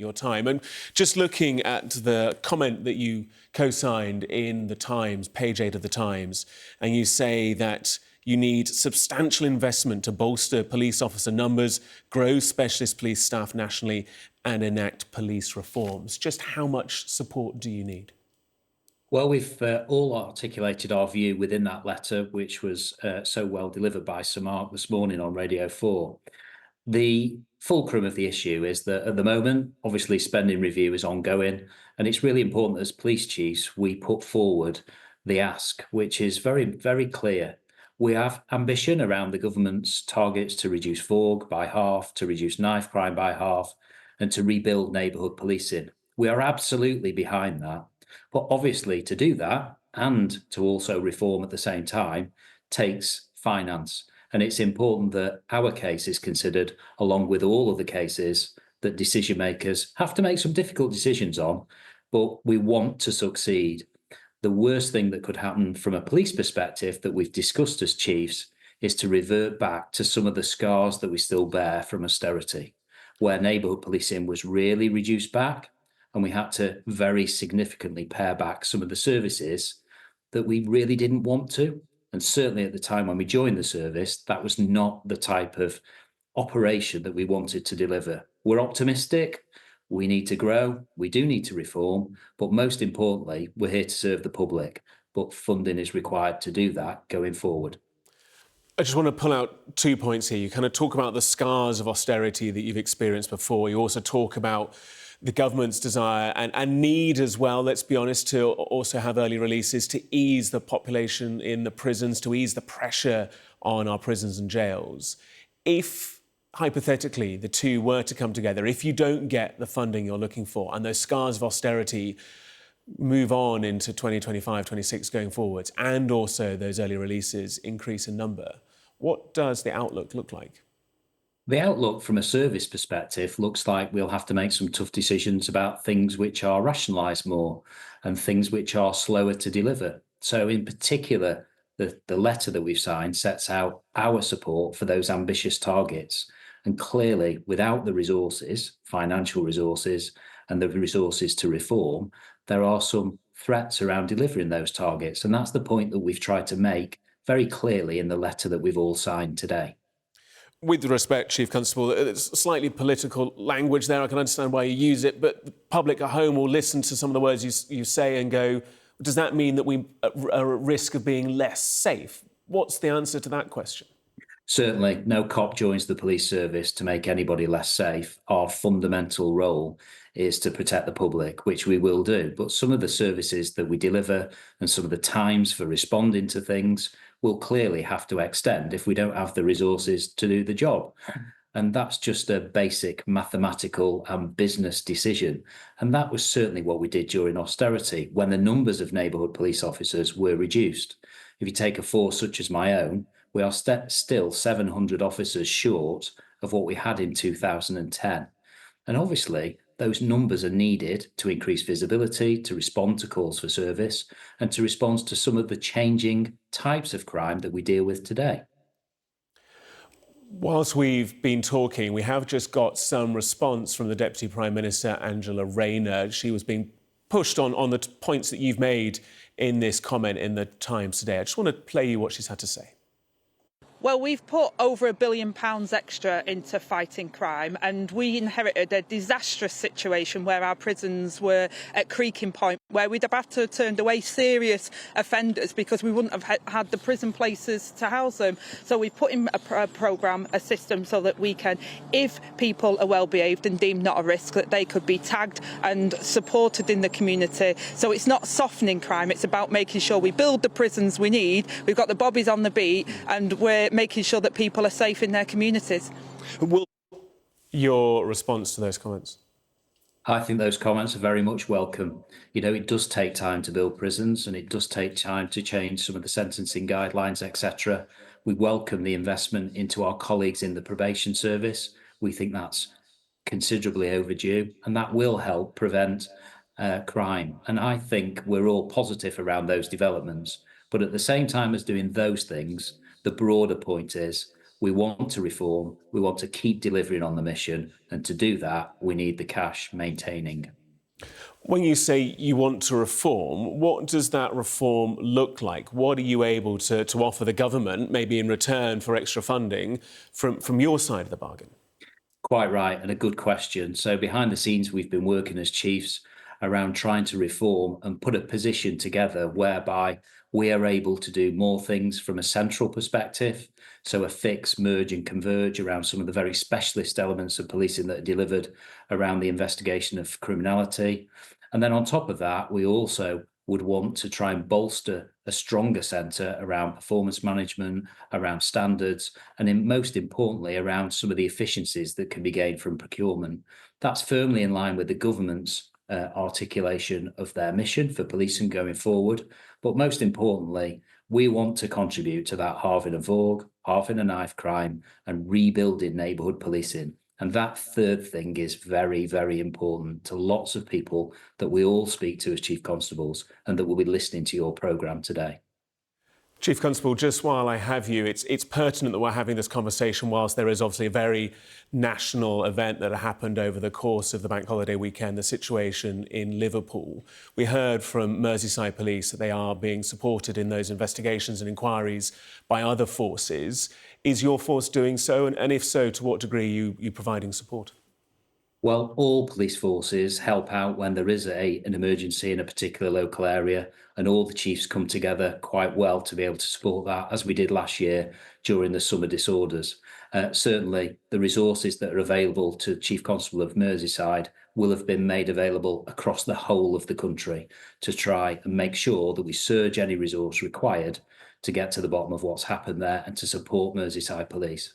your time. And just looking at the comment that you co-signed in the Times, page 8 of the Times, and you say that you need substantial investment to bolster police officer numbers, grow specialist police staff nationally, and enact police reforms. Just how much support do you need? Well, we've all articulated our view within that letter, which was so well delivered by Sir Mark this morning on Radio 4. The fulcrum of the issue is that at the moment, obviously, spending review is ongoing, and it's really important that as police chiefs, we put forward the ask, which is very, very clear. We have ambition around the government's targets to reduce VAUG by half, to reduce knife crime by half, and to rebuild neighbourhood policing. We are absolutely behind that. But obviously, to do that and to also reform at the same time takes finance. And it's important that our case is considered along with all of the cases that decision makers have to make some difficult decisions on, but we want to succeed. The worst thing that could happen from a police perspective that we've discussed as chiefs is to revert back to some of the scars that we still bear from austerity, where neighbourhood policing was really reduced back and we had to very significantly pare back some of the services that we really didn't want to. And certainly at the time when we joined the service, that was not the type of operation that we wanted to deliver. We're optimistic. We need to grow. We do need to reform. But most importantly, we're here to serve the public. But funding is required to do that going forward. I just want to pull out 2 points here. You kind of talk about the scars of austerity that you've experienced before. You also talk about the government's desire and need as well, let's be honest, to also have early releases to ease the population in the prisons, to ease the pressure on our prisons and jails. If, hypothetically, the two were to come together, if you don't get the funding you're looking for and those scars of austerity move on into 2025, 26 going forwards, and also those early releases increase in number, what does the outlook look like? The outlook from a service perspective looks like we'll have to make some tough decisions about things which are rationalised more and things which are slower to deliver. So in particular, the letter that we've signed sets out our support for those ambitious targets. And clearly, without the resources, financial resources, and the resources to reform, there are some threats around delivering those targets. And that's the point that we've tried to make very clearly in the letter that we've all signed today. With respect, Chief Constable, it's slightly political language there. I can understand why you use it, but the public at home will listen to some of the words you say and go, does that mean that we are at risk of being less safe? What's the answer to that question? Certainly, no cop joins the police service to make anybody less safe. Our fundamental role is to protect the public, which we will do. But some of the services that we deliver and some of the times for responding to things will clearly have to extend if we don't have the resources to do the job. And that's just a basic mathematical and business decision. And that was certainly what we did during austerity, when the numbers of neighbourhood police officers were reduced. If you take a force such as my own, we are still 700 officers short of what we had in 2010. And obviously, those numbers are needed to increase visibility, to respond to calls for service, and to respond to some of the changing types of crime that we deal with today. Whilst we've been talking, we have just got some response from the Deputy Prime Minister, Angela Rayner. She was being pushed on the points that you've made in this comment in the Times today. I just want to play you what she's had to say. Well, we've put over £1 billion extra into fighting crime, and we inherited a disastrous situation where our prisons were at creaking point, where we'd have had to have turned away serious offenders because we wouldn't have had the prison places to house them. So we put in a programme, a system, so that we can, if people are well behaved and deemed not a risk, that they could be tagged and supported in the community. So it's not softening crime, it's about making sure we build the prisons we need. We've got the bobbies on the beat, and we're making sure that people are safe in their communities. Will your response to those comments? I think those comments are very much welcome. You know, it does take time to build prisons and it does take time to change some of the sentencing guidelines, etc. We welcome the investment into our colleagues in the probation service. We think that's considerably overdue and that will help prevent crime. And I think we're all positive around those developments. But at the same time as doing those things, the broader point is we want to reform, we want to keep delivering on the mission, and to do that, we need the cash maintaining. When you say you want to reform, what does that reform look like? What are you able to offer the government, maybe in return for extra funding, from your side of the bargain? Quite right, and a good question. So behind the scenes, we've been working as chiefs around trying to reform and put a position together whereby we are able to do more things from a central perspective. So a fix, merge and converge around some of the very specialist elements of policing that are delivered around the investigation of criminality. And then on top of that, we also would want to try and bolster a stronger centre around performance management, around standards, and most importantly, around some of the efficiencies that can be gained from procurement. That's firmly in line with the government's articulation of their mission for policing going forward. But most importantly, we want to contribute to that halving of org, halving of knife crime, and rebuilding neighbourhood policing. And that third thing is very, very important to lots of people that we all speak to as chief constables and that will be listening to your programme today. Chief Constable, just while I have you, it's pertinent that we're having this conversation whilst there is obviously a very national event that happened over the course of the bank holiday weekend, the situation in Liverpool. We heard from Merseyside Police that they are being supported in those investigations and inquiries by other forces. Is your force doing so? And if so, to what degree are you providing support? Well, all police forces help out when there is an emergency in a particular local area, and all the chiefs come together quite well to be able to support that, as we did last year during the summer disorders. Certainly, the resources that are available to Chief Constable of Merseyside will have been made available across the whole of the country to try and make sure that we surge any resource required to get to the bottom of what's happened there and to support Merseyside Police.